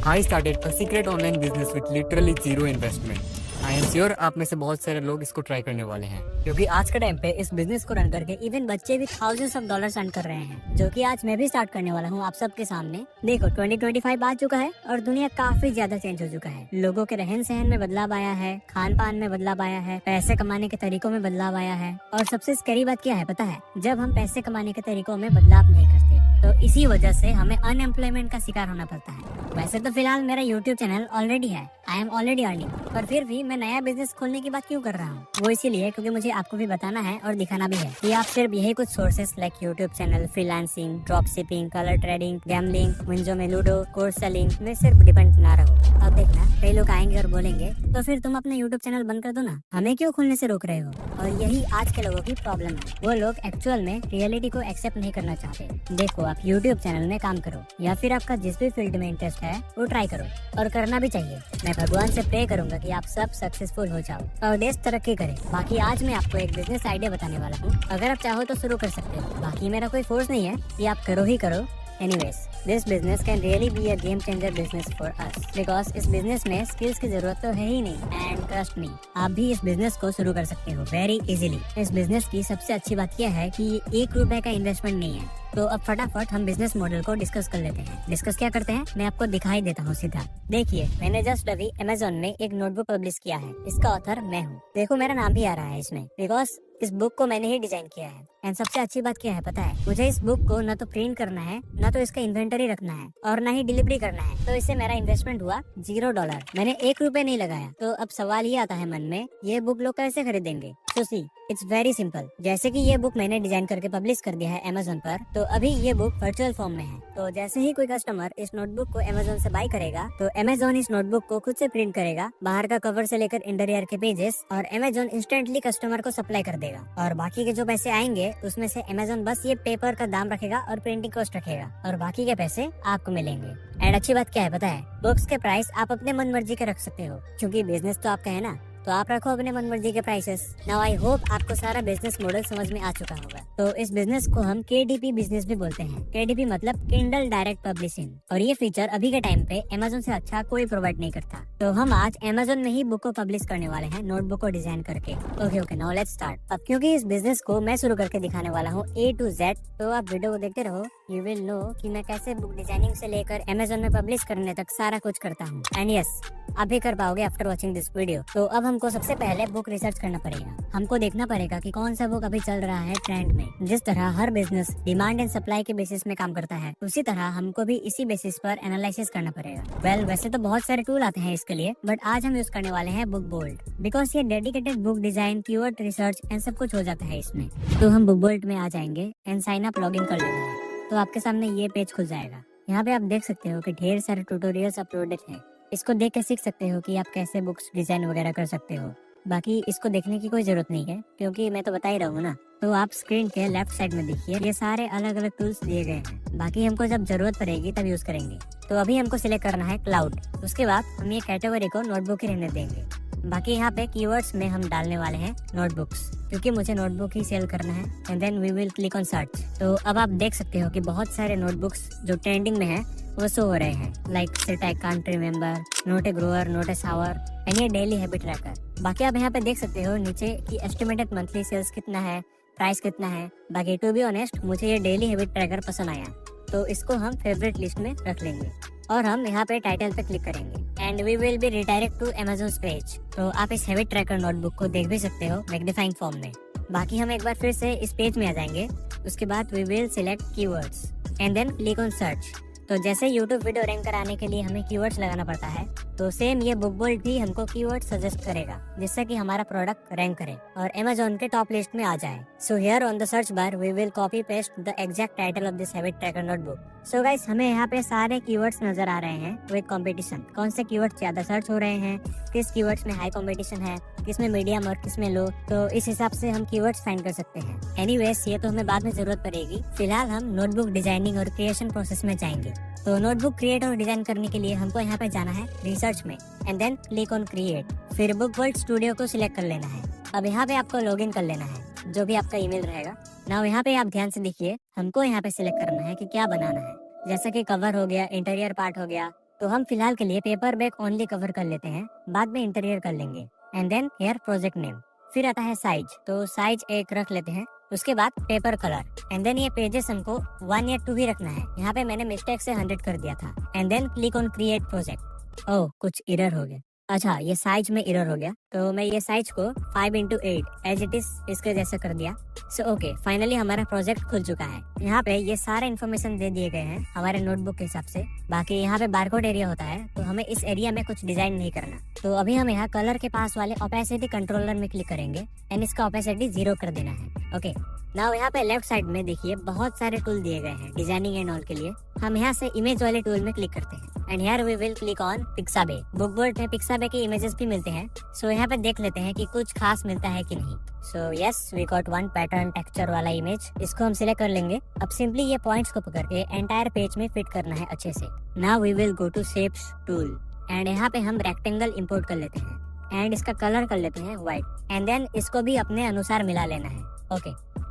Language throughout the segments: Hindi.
I started a secret online business with literally zero investment. I am sure आप में से बहुत सारे लोग इसको ट्राई करने वाले हैं। क्योंकि आज के टाइम पे इस बिजनेस को रन करके इवन बच्चे भी थाउजेंड्स ऑफ डॉलर्स अर्न कर रहे हैं, जो कि आज मैं भी स्टार्ट करने वाला हूँ आप सबके सामने। देखो 2025 आ चुका है और दुनिया काफी ज्यादा चेंज हो चुका है। लोगों के रहन सहन में बदलाव आया है, खान पान में बदलाव आया है, पैसे कमाने के तरीकों में बदलाव आया है। और सबसे स्कैरी बात क्या है पता है? जब हम पैसे कमाने के तरीकों में बदलाव नहीं करते तो इसी वजह से हमें अनएम्प्लॉयमेंट का शिकार होना पड़ता है। वैसे तो फिलहाल मेरा यूट्यूब चैनल ऑलरेडी है, आई एम ऑलरेडी अर्निंग, पर फिर भी मैं नया बिजनेस खोलने की बात क्यों कर रहा हूँ? वो इसीलिए क्योंकि मुझे आपको भी बताना है और दिखाना भी है कि आप सिर्फ यही कुछ sources like YouTube channel, freelancing, drop shipping, colour trading, gambling, WinZO में लूडो, कोर्स सेलिंग में सिर्फ डिपेंड ना रहो। अब देखना कई लोग आएंगे और बोलेंगे तो फिर तुम अपना यूट्यूब चैनल बंद कर दो ना, हमें क्यों खोलने से रोक रहे हो? और यही आज के लोगों की प्रॉब्लम है, वो लोग एक्चुअल में रियलिटी को एक्सेप्ट नहीं करना चाहते। देखो आप यूट्यूब चैनल में काम करो या फिर आपका जिस भी फील्ड में इंटरेस्ट है वो ट्राई करो, और करना भी चाहिए। मैं भगवान से प्रे करूंगा कि आप सब सक्सेसफुल हो जाओ और देश तरक्की करे। बाकी आज मैं आपको एक बिजनेस आइडिया बताने वाला हूँ, अगर आप चाहो तो शुरू कर सकते हो। बाकी मेरा कोई फोर्स नहीं है कि आप करो ही करो। Anyways, this business can really be a game changer business for us because इस बिजनेस में स्किल्स की जरूरत तो है ही नहीं। एंड ट्रस्ट मी, आप भी इस बिजनेस को शुरू कर सकते हो वेरी इजीली। इस बिजनेस की सबसे अच्छी बात यह है कि 1 रुपए का इन्वेस्टमेंट नहीं है। तो अब फटाफट हम बिजनेस मॉडल को डिस्कस कर लेते हैं। डिस्कस क्या करते हैं मैं आपको दिखाई देता हूँ सीधा। देखिए मैंने जस्ट अभी अमेज़न में एक नोटबुक पब्लिश किया है, इसका ऑथर मैं हूँ। देखो मेरा नाम भी आ रहा है इसमें बिकॉज इस बुक को मैंने ही डिजाइन किया है। एंड सबसे अच्छी बात क्या है पता है? मुझे इस बुक को न तो प्रिंट करना है, न तो इसका इन्वेंटरी रखना है, और न ही डिलीवरी करना है। तो इससे मेरा इन्वेस्टमेंट हुआ $0। मैंने 1 रुपए नहीं लगाया। तो अब सवाल ये आता है मन में, ये बुक लोग कैसे खरीदेंगे? तो सी इट्स वेरी सिंपल। जैसे कि ये बुक मैंने डिजाइन करके पब्लिश कर दिया है अमेज़न पर, तो अभी ये बुक वर्चुअल फॉर्म में है। तो जैसे ही कोई कस्टमर इस नोटबुक को अमेज़न से बाय करेगा तो अमेज़न इस नोटबुक को खुद से प्रिंट करेगा, बाहर का कवर से लेकर इंटीरियर के पेजेस, और अमेज़न इंस्टेंटली कस्टमर को सप्लाई कर देगा। और बाकी के जो पैसे आएंगे उसमें से अमेज़न बस ये पेपर का दाम रखेगा और प्रिंटिंग कॉस्ट रखेगा, और बाकी के पैसे आपको मिलेंगे। एंड अच्छी बात क्या है पता है? बुक्स के प्राइस आप अपने मन मर्जी के रख सकते हो, क्योंकि बिजनेस तो आपका है ना, तो आप रखो अपने मन मर्जी के प्राइसेस। नाउ आई होप आपको सारा बिजनेस मॉडल समझ में आ चुका होगा। तो इस बिजनेस को हम KDP बिजनेस भी बोलते हैं। KDP मतलब किंडल डायरेक्ट पब्लिशिंग, और ये फीचर अभी के टाइम पे अमेज़न से अच्छा कोई प्रोवाइड नहीं करता। तो हम आज अमेज़न में ही बुक को पब्लिश करने वाले हैं, नोटबुक को डिजाइन करके। Okay now let's start. अब क्योंकि इस बिजनेस को मैं शुरू करके दिखाने वाला हूँ A to Z, तो आप वीडियो को देखते रहो, यू विल नो कि मैं कैसे बुक डिजाइनिंग से लेकर अमेज़न में पब्लिश करने तक सारा कुछ करता हूँ। एंड यस, आप भी कर पाओगे आफ्टर वॉचिंग दिस वीडियो। तो अब हमको सबसे पहले बुक रिसर्च करना पड़ेगा। हमको देखना पड़ेगा कि कौन सा बुक अभी चल रहा है ट्रेंड में। जिस तरह हर बिजनेस डिमांड एंड सप्लाई के बेसिस में काम करता है, उसी तरह हमको भी इसी बेसिस पर एनालिसिस करना पड़ेगा। वैसे तो बहुत सारे टूल आते हैं इसके लिए, बट आज हम यूज करने वाले हैं बुक बोल्ट, बिकॉज ये dedicated book design, keyword research and सब कुछ हो जाता है इसमें। तो हम बुक बोल्ट में आ जाएंगे एंड साइन अप लॉगिन कर लेंगे। तो आपके सामने ये पेज खुल जाएगा। यहाँ पे आप देख सकते हो कि ढेर सारे ट्यूटोरियल्स अपलोडेड है। इसको देख के सीख सकते हो कि आप कैसे बुक्स डिजाइन वगैरह कर सकते हो। बाकी इसको देखने की कोई जरूरत नहीं है, क्योंकि मैं तो बता ही रहा हूँ ना। तो आप स्क्रीन के लेफ्ट साइड में देखिए, ये सारे अलग अलग टूल्स दिए गए हैं। बाकी हमको जब जरूरत पड़ेगी तब यूज करेंगे। तो अभी हमको सिलेक्ट करना है क्लाउड। उसके बाद हम ये कैटेगरी को नोटबुक ही रहने देंगे। बाकी यहाँ पे कीवर्ड्स में हम डालने वाले हैं नोटबुक्स, क्योंकि मुझे नोटबुक ही सेल करना है। And then we will click on search. तो अब आप देख सकते हो कि बहुत सारे नोटबुक्स जो ट्रेंडिंग में है वो शो हो रहे हैं, like set I can't remember, not a grower, not a sower, and ये डेली हैबिट ट्रैकर। बाकी आप यहाँ पे देख सकते हो नीचे कि एस्टिमेटेड मंथली सेल्स कितना है, प्राइस कितना है। बाकी टू बी ऑनेस्ट मुझे ये डेली हैबिट ट्रैकर पसंद आया, तो इसको हम फेवरेट लिस्ट में रख लेंगे। और हम यहाँ पे टाइटल पे क्लिक करेंगे and we will be redirect to Amazon page. तो आप इस हैबिट ट्रैकर नोटबुक को देख भी सकते हो मैग्नीफाइंग फॉर्म में। बाकी हम एक बार फिर से इस पेज में आ जाएंगे। उसके बाद we will select keywords and then click on search. तो जैसे YouTube वीडियो रैंक कराने के लिए हमें कीवर्ड्स लगाना पड़ता है, तो सेम ये बुक बोल्ट भी हमको कीवर्ड सजेस्ट करेगा, जिससे कि हमारा प्रोडक्ट रैंक करे और अमेज़न के टॉप लिस्ट में आ जाए। So here on the search bar we will copy paste the exact title of this habit tracker notebook. So guys, हमें यहाँ पे सारे कीवर्ड्स नजर आ रहे हैं विद कंपटीशन। कौन से कीवर्ड्स ज्यादा सर्च हो रहे हैं, किस कीवर्ड्स में हाई कंपटीशन है, किस में मीडियम और किस में लो। तो इस हिसाब से हम कीवर्ड्स फाइंड कर सकते हैं। एनीवेज, ये तो हमें बाद में जरूरत पड़ेगी। फिलहाल हम नोटबुक डिजाइनिंग और क्रिएशन प्रोसेस में जाएंगे। तो नोटबुक क्रिएट और डिजाइन करने के लिए हमको यहाँ पे जाना है रिसर्च में and then click on create. फिर बुक वर्ल्ड स्टूडियो को सिलेक्ट कर लेना है। अब यहाँ पे आपको लॉगिन कर लेना है, जो भी आपका ईमेल रहेगा। नाउ यहाँ पे आप ध्यान से देखिए, हमको यहाँ पे सिलेक्ट करना है कि क्या बनाना है। जैसा कि कवर हो गया, इंटीरियर पार्ट हो गया, तो हम फिलहाल के लिए पेपर बैग ओनली कवर कर लेते हैं, बाद में इंटीरियर कर लेंगे। And then here project name, फिर आता है साइज, तो साइज 1 रख लेते हैं। उसके बाद पेपर कलर, एंड देन ये पेजेस हमको 1 या 2 ही रखना है, यहाँ पे मैंने मिस्टेक से 100 कर दिया था। And then click on create project. Oh, कुछ एरर हो गया। अच्छा, ये साइज में एरर हो गया, तो मैं ये साइज को 5x8 एज इट इज इसके जैसे कर दिया। सो ओके, फाइनली हमारा प्रोजेक्ट खुल चुका है। यहाँ पे ये सारे इन्फॉर्मेशन दे दिए गए हैं हमारे नोटबुक के हिसाब से। बाकी यहाँ पे बारकोड एरिया होता है, तो हमें इस एरिया में कुछ डिजाइन नहीं करना। तो अभी हम यहाँ कलर के पास वाले ओपेसिटी कंट्रोलर में क्लिक करेंगे एंड इसका ओपेसिटी 0 कर देना है। ओके, नाउ यहाँ पे लेफ्ट साइड में देखिए बहुत सारे टूल दिए गए हैं डिजाइनिंग एंड ऑल के लिए। हम यहाँ से इमेज वाले टूल में क्लिक करते हैं and here we will click on Pixabay. बुकबोर्ड में पिक्साबे की इमेजेस भी मिलते हैं, सो यहाँ पे देख लेते हैं कि कुछ खास मिलता है कि नहीं। So yes, we got 1 pattern texture वाला इमेज, इसको हम सिलेक्ट कर लेंगे। अब सिंपली ये पॉइंट्स को पकड़ के एंटायर पेज में फिट करना है अच्छे से। Now we will go to shapes tool and यहाँ पे हम रेक्टेंगल इंपोर्ट कर लेते हैं एंड इसका कलर कर लेते हैं व्हाइट एंड देन इसको भी अपने अनुसार मिला लेना है। Okay,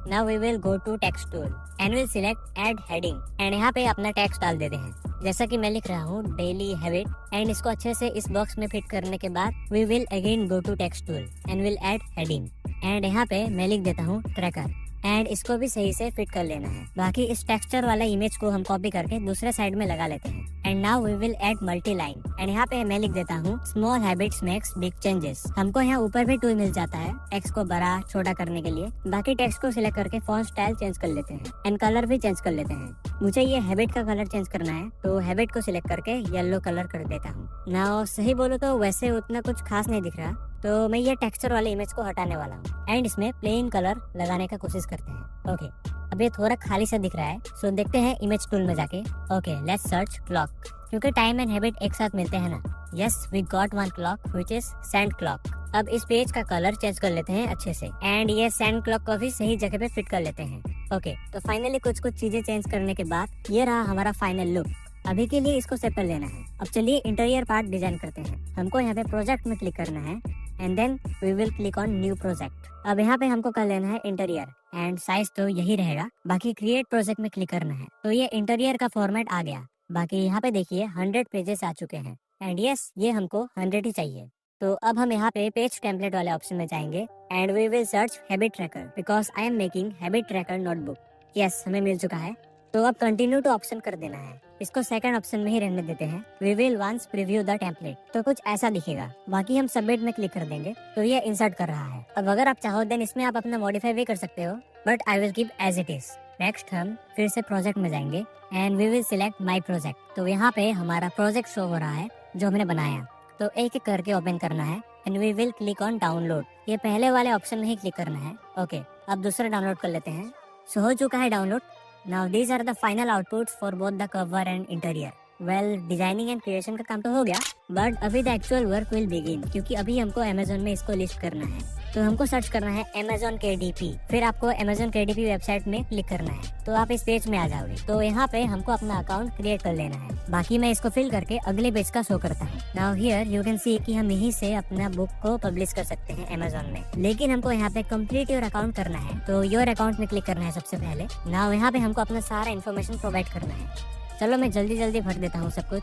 now we will go to text tool and will select add heading and यहाँ पे अपना टेक्स्ट डाल देते हैं, जैसा कि मैं लिख रहा हूँ डेली हैबिट। एंड इसको अच्छे से इस बॉक्स में फिट करने के बाद we will again go to text tool and will add heading and यहाँ पे मैं लिख देता हूँ ट्रैकर एंड इसको भी सही से फिट कर लेना है। बाकी इस टेक्सचर वाला इमेज को हम कॉपी करके दूसरे साइड में लगा लेते हैं। And now we will add multi line and यहाँ पे मैं लिख देता हूँ small habits makes big changes. हमको यहाँ ऊपर भी टूल मिल जाता है टेक्स्ट को बड़ा छोटा करने के लिए। बाकी टेक्स्ट को सिलेक्ट करके फॉन्ट स्टाइल चेंज कर लेते हैं एंड कलर भी चेंज कर लेते हैं। मुझे ये हैबिट का कलर चेंज करना है, तो हैबिट को सिलेक्ट करके येलो कलर कर देता हूँ। नाउ सही बोलो तो वैसे उतना कुछ खास नहीं दिख रहा, तो मैं ये टेक्सचर वाले इमेज को हटाने वाला हूँ एंड इसमें प्लेन कलर लगाने का कोशिश करते हैं। ओके, अब ये थोड़ा खाली सा दिख रहा है, सो देखते हैं इमेज टूल में जाके। ओके, लेट्स सर्च क्लॉक, क्योंकि टाइम एंड हैबिट एक साथ मिलते हैं ना। Yes, we got 1 clock which is sand clock. अब इस पेज का कलर चेंज कर लेते हैं अच्छे से एंड ये सैंड क्लॉक को भी सही जगह पे फिट कर लेते हैं। ओके, तो फाइनली कुछ चीजें चेंज करने के बाद ये रहा हमारा फाइनल लुक। अभी के लिए इसको सेव कर लेना है। अब चलिए इंटीरियर पार्ट डिजाइन करते हैं। हमको यहाँ पे प्रोजेक्ट में क्लिक करना है and then we will click on new project. अब यहाँ पे हमको कर लेना है इंटीरियर एंड साइज तो यही रहेगा। बाकी क्रिएट प्रोजेक्ट में क्लिक करना है, तो ये इंटीरियर का फॉर्मेट आ गया। बाकी यहाँ पे देखिए 100 पेजेस आ चुके हैं एंड यस, ये हमको 100 ही चाहिए। तो अब हम यहाँ पे पेज टेम्पलेट वाले ऑप्शन में जाएंगे and we will search habit tracker because I am making habit tracker notebook. Yes, हमें मिल चुका है, तो अब कंटिन्यू टू ऑप्शन कर देना है। इसको सेकंड ऑप्शन में ही रहने देते हैं। We will once preview the template, तो कुछ ऐसा दिखेगा। बाकी हम सबमिट में क्लिक कर देंगे, तो ये इंसर्ट कर रहा है। अब अगर आप चाहो देन इसमें आप अपना मॉडिफाई भी कर सकते हो, but I will keep as it is. Next हम फिर से प्रोजेक्ट में जाएंगे and we will select my project. तो यहाँ पे हमारा प्रोजेक्ट शो हो रहा है जो हमने बनाया, तो एक एक करके ओपन करना है and we will click on download. ये पहले वाले ऑप्शन में ही क्लिक करना है। ओके, अब दूसरा डाउनलोड कर लेते हैं। सो हो चुका है download. Now these are the final outputs for both the cover and interior. Well, designing and creation का काम तो हो गया, बट अभी the actual work will begin, क्योंकि अभी हमको Amazon में इसको लिस्ट करना है। तो हमको सर्च करना है Amazon KDP, फिर आपको Amazon KDP वेबसाइट में क्लिक करना है, तो आप इस पेज में आ जाओगे। तो यहाँ पे हमको अपना अकाउंट क्रिएट कर लेना है। बाकी मैं इसको फिल करके अगले पेज का शो करता हूँ। Now here you can see कि हम यहीं से अपना बुक को पब्लिश कर सकते हैं Amazon में, लेकिन हमको यहाँ पे कंप्लीट योर अकाउंट करना है, तो योर अकाउंट में क्लिक करना है सबसे पहले। नाउ यहाँ पे हमको अपना सारा इन्फॉर्मेशन प्रोवाइड करना है। चलो मैं जल्दी भर देता हूँ सब कुछ।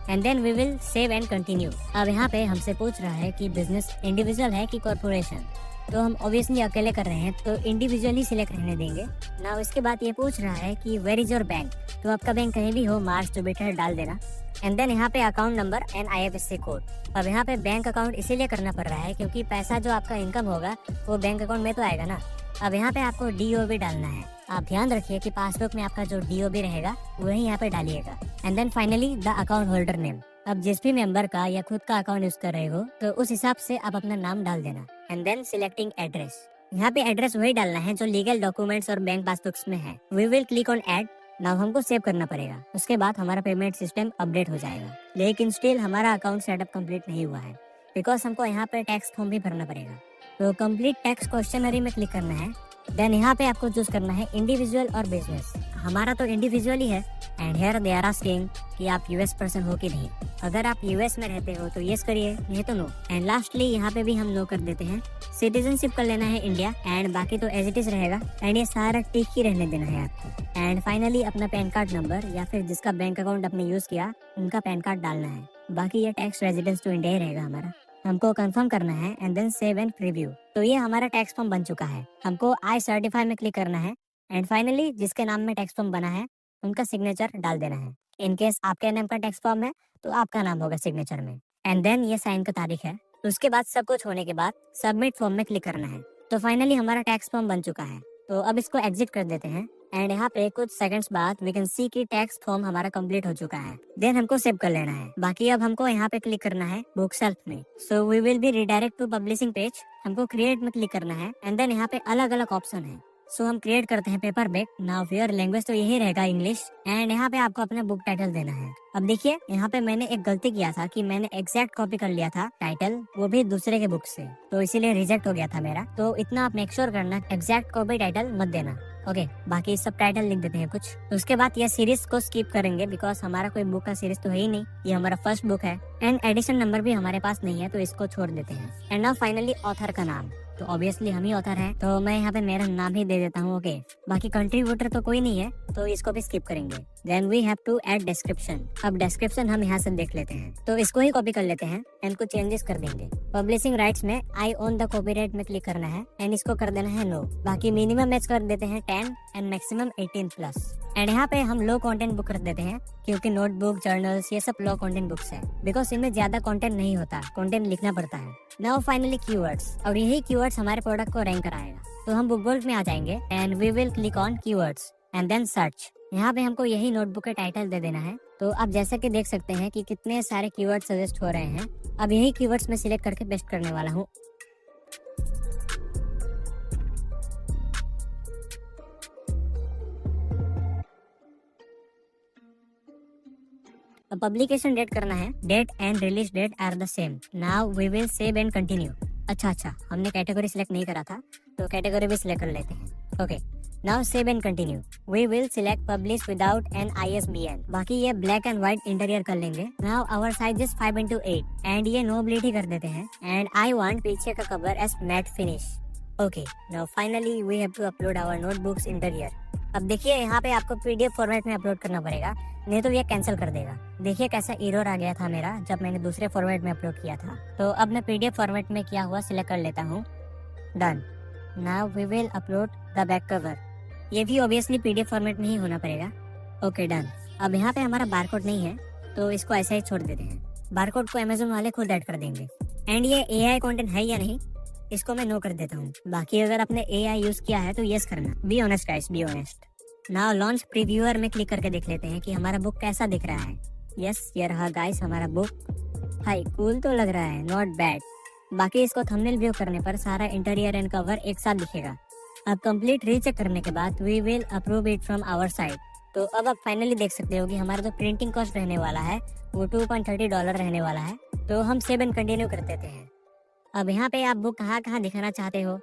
And then we will save and continue. अब यहाँ पे हमसे पूछ रहा है कि बिजनेस इंडिविजुअल है कि कॉर्पोरेशन, तो हम ऑब्वियसली अकेले कर रहे हैं, तो इंडिविजुअल ही सिलेक्ट रहने देंगे। नाउ इसके बाद ये पूछ रहा है कि वेयर इज योर बैंक, तो आपका बैंक कहीं भी हो, मार्च टू बेटर डाल देना। एंड देन यहाँ पे account number and IFSC code. अब यहाँ पे बैंक अकाउंट इसीलिए करना पड़ रहा है क्योंकि पैसा जो आपका इनकम होगा वो बैंक अकाउंट में तो आएगा ना। अब यहाँ पे आपको DOB डालना है। आप ध्यान रखिए कि पासबुक में आपका जो DOB रहेगा वही यहाँ पे डालिएगा। And then finally the account holder name. अब जिस भी मेंबर का या खुद का अकाउंट यूज कर रहे हो तो उस हिसाब से आप अपना नाम डाल देना। एंड देन सिलेक्टिंग एड्रेस, यहाँ पे एड्रेस वही डालना है जो लीगल डॉक्यूमेंट्स और बैंक पासबुक्स में है। We will click on add. Now हमको सेव करना पड़ेगा, उसके बाद हमारा पेमेंट सिस्टम अपडेट हो जाएगा। लेकिन स्टिल हमारा अकाउंट सेटअप कंप्लीट नहीं हुआ है बिकॉज हमको यहाँ पे टैक्स फॉर्म भी भरना पड़ेगा। तो कंप्लीट टैक्स क्वेश्चनरी में क्लिक करना है। देन यहाँ पे आपको चूज करना है इंडिविजुअल और बिजनेस। हमारा तो इंडिविजुअली है। And here they are asking कि आप यूएस पर्सन हो कि नहीं। अगर आप यूएस में रहते हो तो यस करिए, नहीं तो नो। एंड लास्टली यहाँ पे भी हम नो कर देते हैं। सिटीजनशिप कर लेना है इंडिया, एंड बाकी तो एज इट इज रहेगा। एंड ये सारा टिक ही रहने देना है आपको। एंड फाइनली अपना पैन कार्ड नंबर या फिर जिसका बैंक अकाउंट आपने यूज किया उनका पैन कार्ड डालना है। बाकी ये टैक्स रेजिडेंस तो इंडिया ही रहेगा हमारा। हमको कंफर्म करना है and then save and preview. तो ये हमारा टैक्स फॉर्म बन चुका है। हमको आई सर्टिफाई में क्लिक करना है एंड फाइनली जिसके नाम में टैक्स फॉर्म बना है उनका सिग्नेचर डाल देना है। इन केस आपके नाम का टैक्स फॉर्म है तो आपका नाम होगा सिग्नेचर में। एंड देन ये साइन का तारीख है। उसके बाद सब कुछ होने के बाद सबमिट फॉर्म में क्लिक करना है। तो फाइनली हमारा टैक्स फॉर्म बन चुका है। तो अब इसको एग्जिट कर देते हैं। एंड यहाँ पे कुछ सेकंड्स बाद वी कैन सी कि टैक्स फॉर्म हमारा कंप्लीट हो चुका है। देन हमको सेव कर लेना है। बाकी अब हमको यहाँ पे क्लिक करना है बुक सेल्फ में। So we will be redirect to publishing page. हमको क्रिएट में क्लिक करना है एंड देन यहाँ पे अलग अलग ऑप्शन है। सो हम क्रिएट करते हैं paper back. Now your language तो यही रहेगा इंग्लिश। एंड यहाँ पे आपको अपना बुक टाइटल देना है। अब देखिए यहाँ पे मैंने एक गलती किया था कि मैंने एग्जैक्ट कॉपी कर लिया था टाइटल, वो भी दूसरे के बुक से, तो इसीलिए रिजेक्ट हो गया था मेरा। तो इतना आप मेक श्योर करना एग्जैक्ट कॉपी टाइटल मत देना। ओके, बाकी सब टाइटल लिख देते हैं कुछ। उसके बाद ये सीरीज को स्किप करेंगे बिकॉज हमारा कोई बुक का सीरीज तो है ही नहीं, ये हमारा फर्स्ट बुक है। एंड एडिशन नंबर भी हमारे पास नहीं है तो इसको छोड़ देते हैं। एंड नाउ फाइनली ऑथर का नाम, तो ऑब्वियसली हम ही ऑथर हैं तो मैं यहाँ पे मेरा नाम ही दे देता हूँ। ओके, बाकी कंट्रीब्यूटर तो कोई नहीं है तो इसको भी स्किप करेंगे। Then we have to add description. अब डिस्क्रिप्शन हम यहाँ से देख लेते हैं तो इसको ही कॉपी कर लेते हैं एंड कुछ चेंजेस कर देंगे। पब्लिशिंग राइट्स में आई ओन द कॉपीराइट में क्लिक करना है एंड इसको कर देना है नो। बाकी मिनिमम मैच कर देते हैं 10 एंड मैक्सिमम 18+। एंड यहाँ पे हम लो कंटेंट बुक कर देते हैं क्योंकि नोटबुक जर्नल्स ये सब लो कंटेंट बुक्स है बिकॉज इनमें ज्यादा कंटेंट नहीं होता, कंटेंट लिखना पड़ता है। नाउ फाइनली कीवर्ड्स, और यही कीवर्ड्स हमारे प्रोडक्ट को रैंक कराएगा। तो हम बुक वर्ल्ड में आ जाएंगे and we will click on keywords and then search. यहाँ पे हमको यही नोटबुक का टाइटल दे देना है। तो आप जैसा कि देख सकते हैं कि कितने सारे कीवर्ड्स सजेस्ट हो रहे हैं। अब यही कीवर्ड्स में सिलेक्ट करके पेस्ट करने वाला हूँ। पब्लिकेशन डेट करना है, date and release date are the same. Now we will save and continue. अच्छा, हमने कैटेगरी सिलेक्ट नहीं करा था तो कैटेगरी भी सिलेक्ट कर लेते हैं। Okay, now save and continue. We will select publish without an ISBN। बाकी ये ब्लैक एंड व्हाइट इंटीरियर कर लेंगे। Now our size is 5x8 and ये नो ब्लीड ही कर देते हैं। एंड आई वांट पीछे का cover as matte finish. Okay, now finally we have to upload our notebooks interior. अब देखिए यहाँ पे आपको PDF फॉर्मेट में अपलोड करना पड़ेगा, नहीं तो ये कैंसिल कर देगा। देखिए कैसा एरर आ गया था मेरा जब मैंने दूसरे फॉर्मेट में अपलोड किया था। तो अब मैं PDF फॉर्मेट में किया हुआ सिलेक्ट कर लेता हूँ। Done. Now we will upload the back cover. ये भी ऑब्वियसली PDF फॉर्मेट में ही होना पड़ेगा। Okay, done. अब यहाँ पे हमारा बारकोड नहीं है तो इसको ऐसा ही छोड़ देते हैं। बारकोड को Amazon वाले खुद ऐड कर देंगे। एंड ये AI कंटेंट है या नहीं इसको मैं नो कर देता हूँ। बाकी अगर आपने AI यूज किया है तो यस करना। Be honest guys, be honest. Now launch previewer में क्लिक करके देख लेते हैं कि हमारा बुक कैसा दिख रहा है। यस, ये रहा गाइस हमारा बुक। हाई कूल तो लग रहा है, नॉट बैड। बाकी इसको थंबनेल व्यू करने पर सारा इंटीरियर एंड कवर एक साथ दिखेगा। अब कंप्लीट रीचेक करने के बाद we will approve it from our side. तो अब आप फाइनली देख सकते हो कि हमारा जो प्रिंटिंग कॉस्ट रहने वाला है वो $2.30 रहने वाला है। तो हम सेव एंड कंटिन्यू कर देते हैं। अब यहाँ पे आप बुक कहाँ कहाँ दिखाना चाहते हो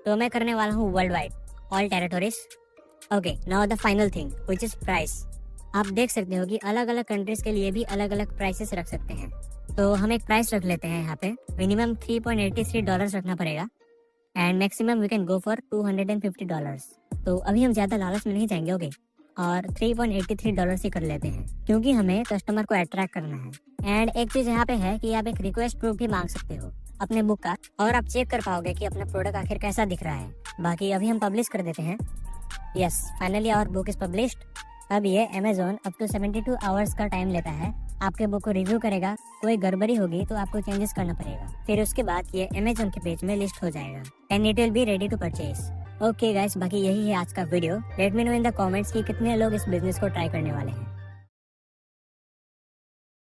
तो मैं करने वाला हूँ world wide, all territories. Okay, now the final thing which is price. आप देख सकते हो कि अलग अलग कंट्रीज के लिए भी अलग अलग प्राइसेस रख सकते हैं। तो हम एक प्राइस रख लेते हैं यहाँ पे। मिनिमम $3.83 रखना पड़ेगा and maximum we can go for $250। तो अभी हम ज्यादा लालच में नहीं जाएंगे। ओके, और $3.83 ही कर लेते हैं क्योंकि हमें कस्टमर को अट्रैक्ट करना है। एंड एक चीज यहाँ पे है कि आप एक रिक्वेस्ट प्रूफ भी मांग सकते हो अपने बुक का, और आप चेक कर पाओगे कि अपना प्रोडक्ट आखिर कैसा दिख रहा है। बाकी अभी हम पब्लिश कर देते हैं। Yes, finally our book is published. अब ये Amazon अप टू 72 आवर्स का टाइम लेता है, आपके बुक को रिव्यू करेगा। कोई गड़बड़ी होगी तो आपको चेंजेस करना पड़ेगा, फिर उसके बाद ये Amazon के पेज में लिस्ट हो जाएगा and it will be ready to purchase. Okay guys, बाकी यही है आज का video. Let me know in the comments कि कितने लोग इस बिजनेस को ट्राई करने वाले हैं।